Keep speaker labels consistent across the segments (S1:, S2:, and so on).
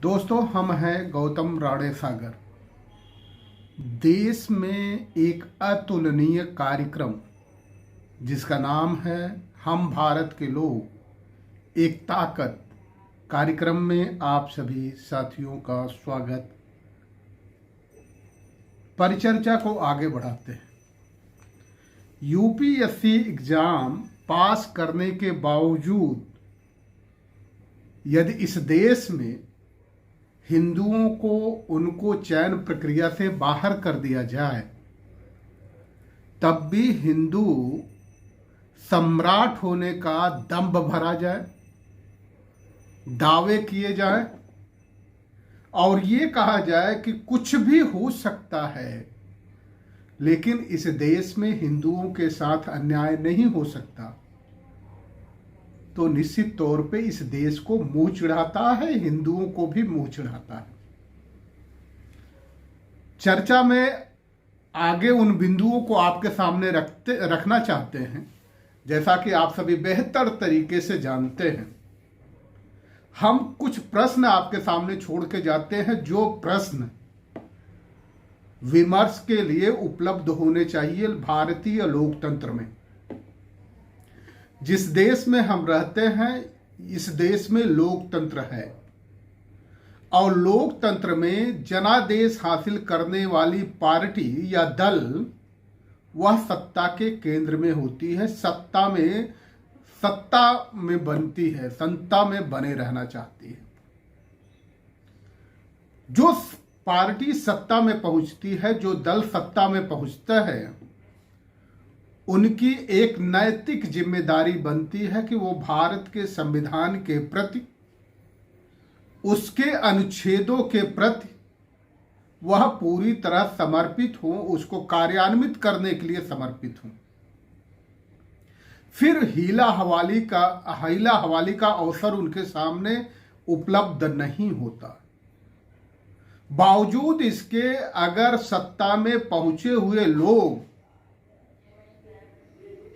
S1: दोस्तों, हम हैं गौतम राणे सागर। देश में एक अतुलनीय कार्यक्रम जिसका नाम है हम भारत के लोग एक ताकत कार्यक्रम में आप सभी साथियों का स्वागत। परिचर्चा को आगे बढ़ाते हैं। यूपीएससी एग्जाम पास करने के बावजूद यदि इस देश में हिंदुओं को उनको चयन प्रक्रिया से बाहर कर दिया जाए, तब भी हिंदू सम्राट होने का दंभ भरा जाए, दावे किए जाए और ये कहा जाए कि कुछ भी हो सकता है, लेकिन इस देश में हिंदुओं के साथ अन्याय नहीं हो सकता, तो निश्चित तौर पे इस देश को मुंह चिढ़ाता है, हिंदुओं को भी मुंह चिढ़ाता है। चर्चा में आगे उन बिंदुओं को आपके सामने रखना चाहते हैं। जैसा कि आप सभी बेहतर तरीके से जानते हैं, हम कुछ प्रश्न आपके सामने छोड़ के जाते हैं, जो प्रश्न विमर्श के लिए उपलब्ध होने चाहिए भारतीय लोकतंत्र में। जिस देश में हम रहते हैं, इस देश में लोकतंत्र है और लोकतंत्र में जनादेश हासिल करने वाली पार्टी या दल वह सत्ता के केंद्र में होती है, सत्ता में बनती है, सत्ता में बने रहना चाहती है। जो पार्टी सत्ता में पहुंचती है, जो दल सत्ता में पहुंचता है, उनकी एक नैतिक जिम्मेदारी बनती है कि वो भारत के संविधान के प्रति, उसके अनुच्छेदों के प्रति वह पूरी तरह समर्पित हो, उसको कार्यान्वित करने के लिए समर्पित हो। फिर हीला हवाली का अवसर उनके सामने उपलब्ध नहीं होता। बावजूद इसके अगर सत्ता में पहुंचे हुए लोग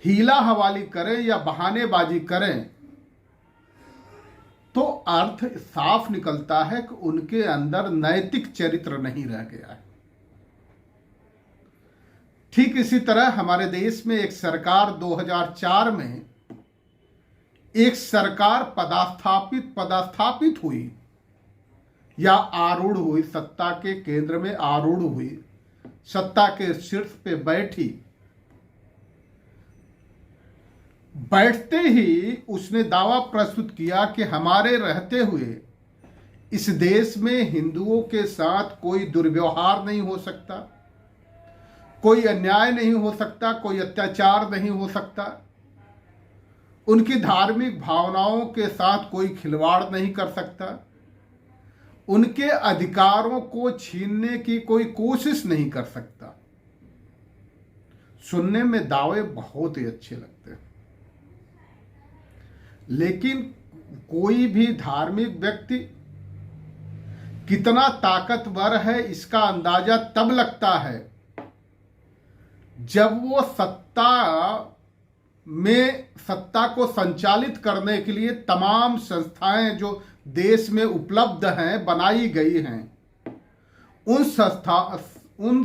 S1: हीला हवाली करें या बहानेबाजी करें, तो अर्थ साफ निकलता है कि उनके अंदर नैतिक चरित्र नहीं रह गया है। ठीक इसी तरह हमारे देश में एक सरकार 2004 में एक सरकार पदस्थापित हुई या आरूढ़ हुई, सत्ता के केंद्र में आरूढ़ हुई, सत्ता के शीर्ष पे बैठते ही उसने दावा प्रस्तुत किया कि हमारे रहते हुए इस देश में हिंदुओं के साथ कोई दुर्व्यवहार नहीं हो सकता, कोई अन्याय नहीं हो सकता, कोई अत्याचार नहीं हो सकता, उनकी धार्मिक भावनाओं के साथ कोई खिलवाड़ नहीं कर सकता, उनके अधिकारों को छीनने की कोई कोशिश नहीं कर सकता। सुनने में दावे बहुत ही अच्छे लगते हैं, लेकिन कोई भी धार्मिक व्यक्ति कितना ताकतवर है इसका अंदाजा तब लगता है जब वो सत्ता को संचालित करने के लिए तमाम संस्थाएं जो देश में उपलब्ध हैं, बनाई गई हैं, उन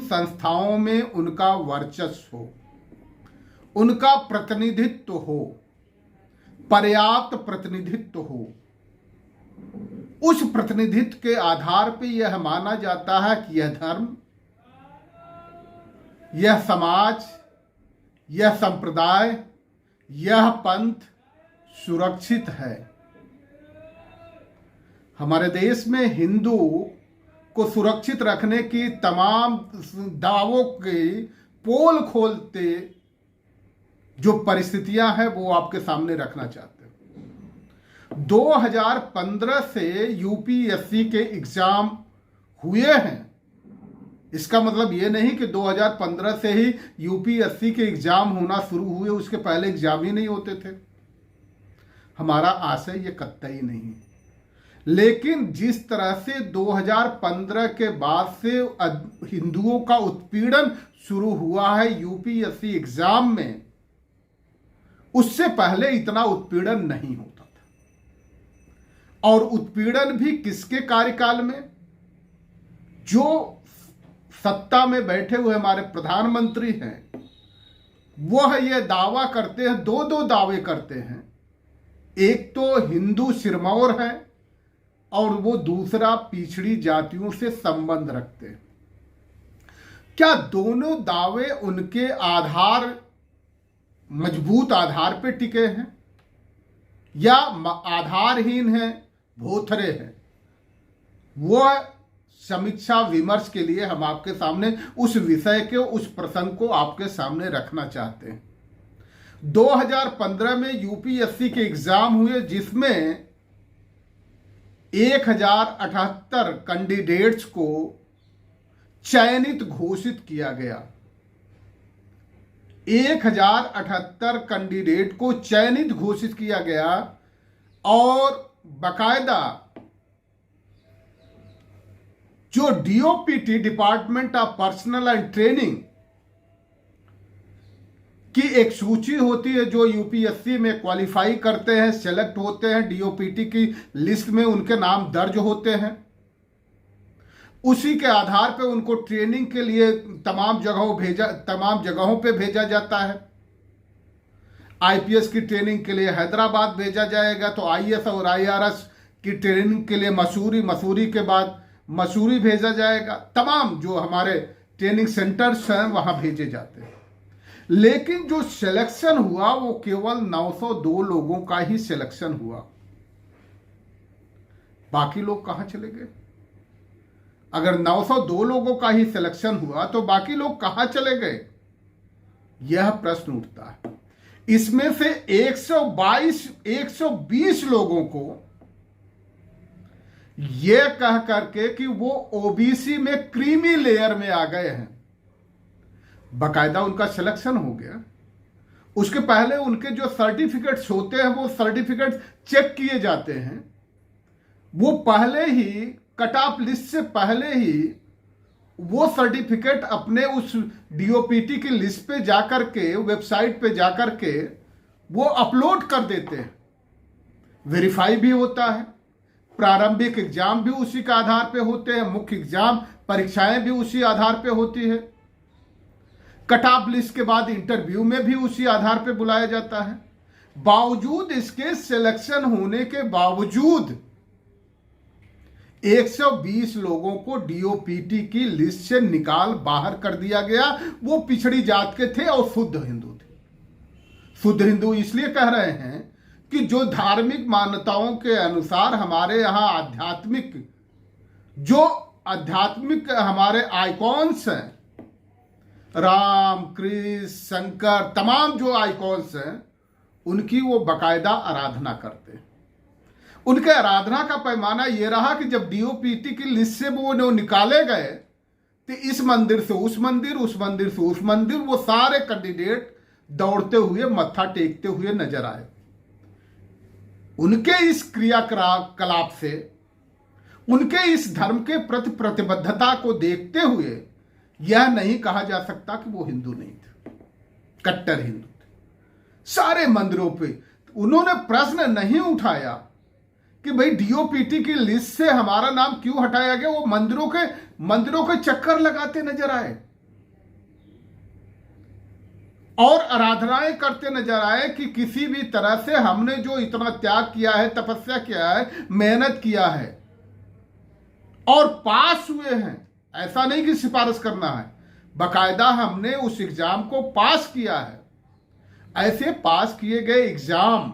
S1: संस्थाओं में उनका वर्चस्व हो, उनका प्रतिनिधित्व हो, पर्याप्त प्रतिनिधित्व हो। उस प्रतिनिधित्व के आधार पर यह माना जाता है कि यह धर्म, यह समाज, यह संप्रदाय, यह पंथ सुरक्षित है। हमारे देश में हिंदू को सुरक्षित रखने की तमाम दावों के पोल खोलते जो परिस्थितियां हैं वो आपके सामने रखना चाहते हैं। 2015 से यूपीएससी के एग्जाम हुए हैं। इसका मतलब ये नहीं कि 2015 से ही यूपीएससी के एग्जाम होना शुरू हुए, उसके पहले एग्जाम ही नहीं होते थे। हमारा आशय ये कतई नहीं है, लेकिन जिस तरह से 2015 के बाद से हिंदुओं का उत्पीड़न शुरू हुआ है यूपीएससी एग्जाम में, उससे पहले इतना उत्पीड़न नहीं होता था। और उत्पीड़न भी किसके कार्यकाल में? जो सत्ता में बैठे हुए हमारे प्रधानमंत्री हैं, वह ये दावा करते हैं, दो दावे करते हैं। एक तो हिंदू सिरमौर है और वो दूसरा पिछड़ी जातियों से संबंध रखते हैं। क्या दोनों दावे उनके आधार, मजबूत आधार पे टिके हैं या आधारहीन हैं, भोथरे हैं? वह समीक्षा विमर्श के लिए हम आपके सामने उस विषय के, उस प्रसंग को आपके सामने रखना चाहते हैं। 2015 में यूपीएससी के एग्जाम हुए जिसमें 1078 कैंडिडेट्स को चयनित घोषित किया गया। 1078 कैंडिडेट को चयनित घोषित किया गया और बकायदा जो DOPT, department of personal and training की एक सूची होती है, जो यूपीएससी में क्वालिफाई करते हैं, सेलेक्ट होते हैं, डीओपीटी की लिस्ट में उनके नाम दर्ज होते हैं। उसी के आधार पे उनको ट्रेनिंग के लिए तमाम जगहों पे भेजा जाता है। आईपीएस की ट्रेनिंग के लिए हैदराबाद भेजा जाएगा, तो आईएएस और आईआरएस की ट्रेनिंग के लिए मसूरी के बाद मसूरी भेजा जाएगा। तमाम जो हमारे ट्रेनिंग सेंटर्स हैं वहां भेजे जाते हैं। लेकिन जो सिलेक्शन हुआ वो केवल 902 लोगों का ही सिलेक्शन हुआ। बाकी लोग कहां चले गए? अगर 902 लोगों का ही सिलेक्शन हुआ तो बाकी लोग कहां चले गए? यह प्रश्न उठता है। इसमें से 120 लोगों को यह कह करके कि वो ओबीसी में क्रीमी लेयर में आ गए हैं, बाकायदा उनका सिलेक्शन हो गया। उसके पहले उनके जो सर्टिफिकेट्स होते हैं वो सर्टिफिकेट चेक किए जाते हैं। वो पहले ही कट ऑफ लिस्ट से पहले ही वो सर्टिफिकेट अपने उस डीओपीटी की लिस्ट पे जाकर के, वेबसाइट पे जाकर के वो अपलोड कर देते हैं। वेरीफाई भी होता है। प्रारंभिक एग्जाम भी उसी के आधार पे होते हैं, मुख्य एग्जाम परीक्षाएं भी उसी आधार पे होती है। कट ऑफ लिस्ट के बाद इंटरव्यू में भी उसी आधार पे बुलाया जाता है। बावजूद इसके सिलेक्शन होने के बावजूद 120 लोगों को डीओपीटी की लिस्ट से निकाल बाहर कर दिया गया। वो पिछड़ी जात के थे और शुद्ध हिंदू थे। शुद्ध हिंदू इसलिए कह रहे हैं कि जो धार्मिक मान्यताओं के अनुसार हमारे यहां आध्यात्मिक हमारे आइकॉन्स हैं, राम, कृष्ण, शंकर, तमाम जो आइकॉन्स हैं, उनकी वो बाकायदा आराधना करते हैं। उनके आराधना का पैमाना यह रहा कि जब डीओपीटी की लिस्ट से वो निकाले गए तो इस मंदिर से उस मंदिर, उस मंदिर से उस मंदिर, वो सारे कैंडिडेट दौड़ते हुए, मत्था टेकते हुए नजर आए। उनके इस क्रियाकलाप से, उनके इस धर्म के प्रति प्रतिबद्धता को देखते हुए यह नहीं कहा जा सकता कि वो हिंदू नहीं थे, कट्टर हिंदू थे। सारे मंदिरों पे उन्होंने प्रश्न नहीं उठाया कि भाई डीओपीटी की लिस्ट से हमारा नाम क्यों हटाया गया। वो मंदिरों के चक्कर लगाते नजर आए और आराधनाएं करते नजर आए कि किसी भी तरह से हमने जो इतना त्याग किया है, तपस्या किया है, मेहनत किया है और पास हुए हैं। ऐसा नहीं कि सिफारिश करना है, बाकायदा हमने उस एग्जाम को पास किया है। ऐसे पास किए गए एग्जाम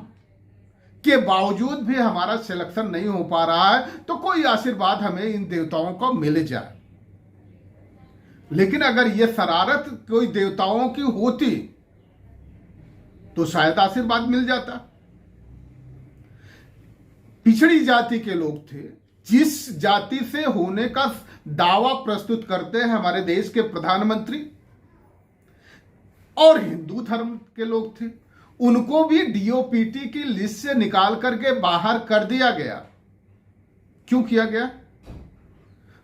S1: के बावजूद भी हमारा सिलेक्शन नहीं हो पा रहा है, तो कोई आशीर्वाद हमें इन देवताओं को मिल जाए। लेकिन अगर यह शरारत कोई देवताओं की होती तो शायद आशीर्वाद मिल जाता। पिछड़ी जाति के लोग थे, जिस जाति से होने का दावा प्रस्तुत करते हैं हमारे देश के प्रधानमंत्री, और हिंदू धर्म के लोग थे, उनको भी डीओपीटी की लिस्ट से निकाल करके बाहर कर दिया गया। क्यों किया गया?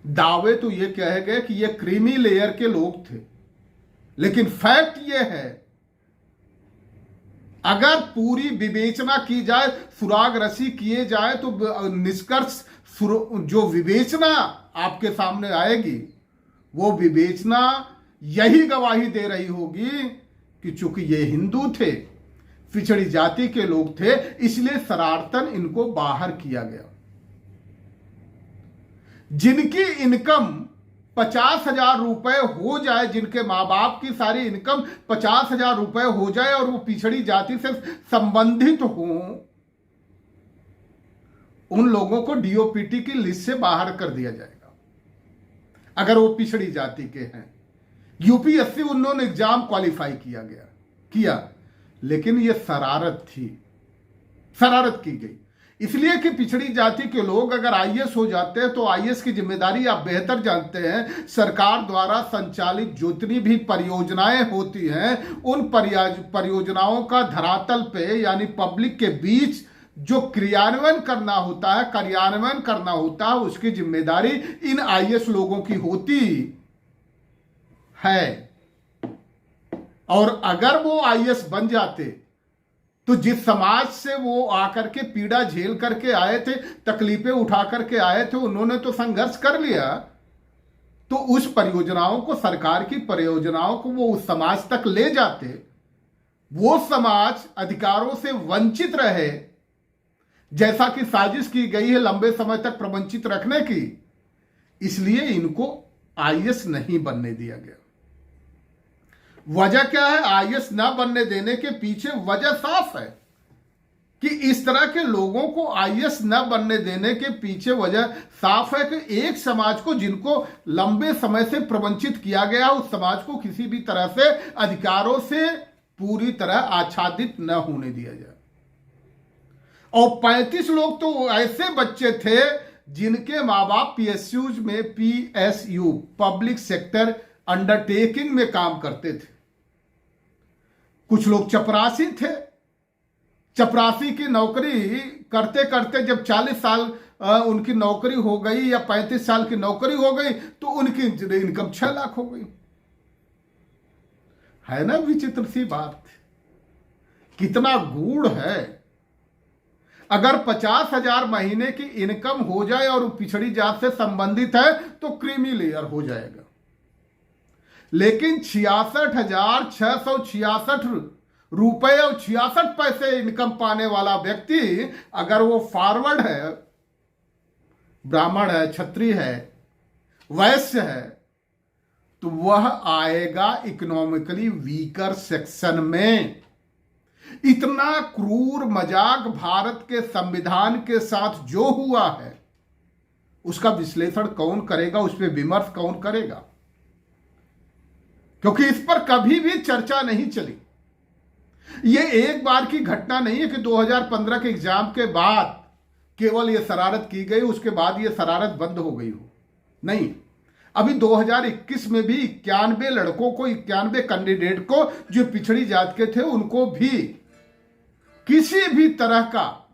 S1: दावे तो ये कहे गए कि ये क्रीमी लेयर के लोग थे, लेकिन फैक्ट ये है अगर पूरी विवेचना की जाए, सुराग रसी किए जाए, तो निष्कर्ष जो विवेचना आपके सामने आएगी, वो विवेचना यही गवाही दे रही होगी कि चूंकि ये हिंदू थे, पिछड़ी जाति के लोग थे, इसलिए शरारतन इनको बाहर किया गया। जिनकी इनकम 50,000 रुपए हो जाए, जिनके मां बाप की सारी इनकम 50,000 रुपए हो जाए और वो पिछड़ी जाति से संबंधित हो, उन लोगों को डीओपीटी की लिस्ट से बाहर कर दिया जाएगा अगर वो पिछड़ी जाति के हैं। यूपीएससी उन्होंने एग्जाम क्वालिफाई किया, लेकिन ये शरारत थी, शरारत की गई। इसलिए कि पिछड़ी जाति के लोग अगर आईएएस हो जाते हैं तो आईएएस की जिम्मेदारी आप बेहतर जानते हैं, सरकार द्वारा संचालित जितनी भी परियोजनाएं होती हैं, उन परियोजनाओं का धरातल पे यानी पब्लिक के बीच जो क्रियान्वयन करना होता है, उसकी जिम्मेदारी इन आईएएस लोगों की होती है। और अगर वो आईएएस बन जाते तो जिस समाज से वो आकर के पीड़ा झेल करके आए थे, तकलीफें उठा करके आए थे, उन्होंने तो संघर्ष कर लिया, तो उस परियोजनाओं को, सरकार की परियोजनाओं को वो उस समाज तक ले जाते, वो समाज अधिकारों से वंचित रहे, जैसा कि साजिश की गई है लंबे समय तक प्रवंचित रखने की। इसलिए इनको आईएएस नहीं बनने दिया गया। वजह क्या है आईएएस न बनने देने के पीछे? वजह साफ है कि इस तरह के लोगों को आईएएस न बनने देने के पीछे वजह साफ है कि एक समाज को, जिनको लंबे समय से प्रवंचित किया गया, उस समाज को किसी भी तरह से अधिकारों से पूरी तरह आच्छादित न होने दिया जाए। और 35 लोग तो ऐसे बच्चे थे जिनके मां बाप पीएसयूज में, पीएसयू पब्लिक सेक्टर अंडरटेकिंग में काम करते थे। कुछ लोग चपरासी थे, चपरासी की नौकरी करते करते जब 40 साल उनकी नौकरी हो गई या 35 साल की नौकरी हो गई तो उनकी इनकम 6 लाख हो गई। है ना विचित्र सी बात, कितना गूढ़ है। अगर 50,000 महीने की इनकम हो जाए और पिछड़ी जात से संबंधित है तो क्रीमी लेयर हो जाएगा, लेकिन 66,666 रुपए और 66 पैसे इनकम पाने वाला व्यक्ति, अगर वो फॉरवर्ड है, ब्राह्मण है, क्षत्रिय है, वैश्य है, तो वह आएगा इकोनॉमिकली वीकर सेक्शन में। इतना क्रूर मजाक भारत के संविधान के साथ जो हुआ है, उसका विश्लेषण कौन करेगा, उस पर विमर्श कौन करेगा? क्योंकि इस पर कभी भी चर्चा नहीं चली। यह एक बार की घटना नहीं है कि 2015 के एग्जाम के बाद केवल यह शरारत की गई, उसके बाद यह शरारत बंद हो गई हो। नहीं, अभी 2021 में भी 91 लड़कों को, 91 कैंडिडेट को जो पिछड़ी जात के थे, उनको भी किसी भी तरह का,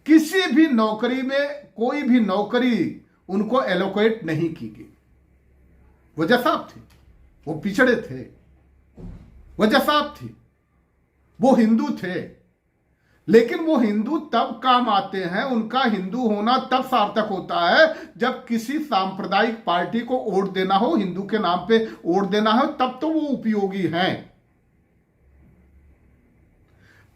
S1: किसी भी नौकरी में कोई भी नौकरी उनको एलोकेट नहीं की गई। वजह साफ थी, वो पिछड़े थे, वजह साफ थी, वो हिंदू थे। लेकिन वो हिंदू तब काम आते हैं, उनका हिंदू होना तब सार्थक होता है जब किसी सांप्रदायिक पार्टी को वोट देना हो, हिंदू के नाम पे वोट देना हो, तब तो वो उपयोगी हैं।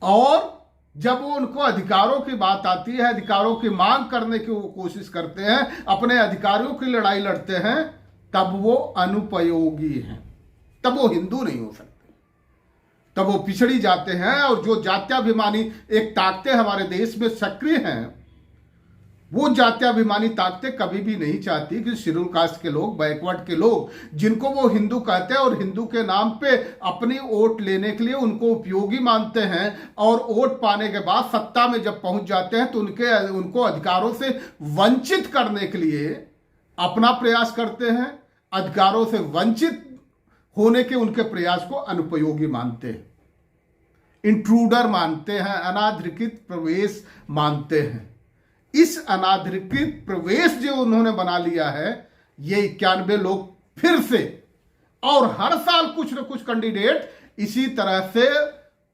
S1: और जब वो उनको अधिकारों की बात आती है, अधिकारों की मांग करने की वो कोशिश करते हैं, अपने अधिकारों की लड़ाई लड़ते हैं, तब वो अनुपयोगी हैं, तब वो हिंदू नहीं हो सकते, तब वो पिछड़ी जाते हैं। और जो जात्याभिमानी एक ताकतें हमारे देश में सक्रिय हैं, वो जात्याभिमानी ताकतें कभी भी नहीं चाहती कि शेड्यूल कास्ट के लोग, बैकवर्ड के लोग, जिनको वो हिंदू कहते हैं और हिंदू के नाम पे अपनी वोट लेने के लिए उनको उपयोगी मानते हैं, और वोट पाने के बाद सत्ता में जब पहुंच जाते हैं तो उनको अधिकारों से वंचित करने के लिए अपना प्रयास करते हैं, अधिकारों से वंचित होने के उनके प्रयास को अनुपयोगी मानते हैं, इंट्रूडर मानते हैं, अनाधिकृत प्रवेश मानते हैं। इस अनाधिकृत प्रवेश जो उन्होंने बना लिया है, ये 91 लोग फिर से, और हर साल कुछ न कुछ कैंडिडेट इसी तरह से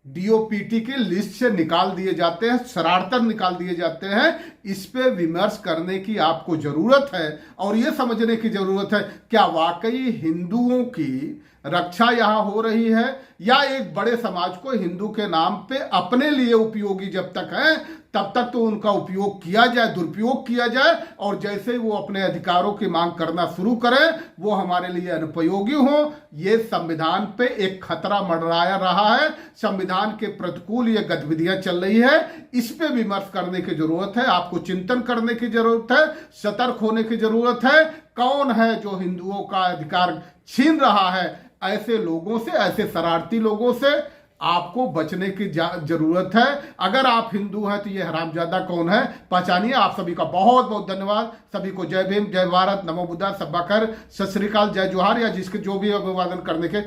S1: डीओपीटी की लिस्ट से निकाल दिए जाते हैं, शरारतन निकाल दिए जाते हैं। इस पे विमर्श करने की आपको जरूरत है और ये समझने की जरूरत है क्या वाकई हिंदुओं की रक्षा यहां हो रही है या एक बड़े समाज को हिंदू के नाम पे अपने लिए उपयोगी जब तक है तब तक तो उनका उपयोग किया जाए, दुरुपयोग किया जाए, और जैसे ही वो अपने अधिकारों की मांग करना शुरू करें वो हमारे लिए अनुपयोगी हो। ये संविधान पे एक खतरा मंडराया रहा है, संविधान के प्रतिकूल ये गतिविधियां चल रही है। इस पे विमर्श करने की जरूरत है, आपको चिंतन करने की जरूरत है, सतर्क होने की जरूरत है। कौन है जो हिंदुओं का अधिकार छीन रहा है? ऐसे लोगों से, ऐसे शरारती लोगों से आपको बचने की जरूरत है। अगर आप हिंदू हैं तो ये हरामजादा कौन है पहचानिए। आप सभी का बहुत बहुत धन्यवाद। सभी को जय भीम, जय भारत, नमो बुद्धा, सब्बा कर, सत श्री अकाल, जय जोहार, या जिसके जो भी अभिवादन करने के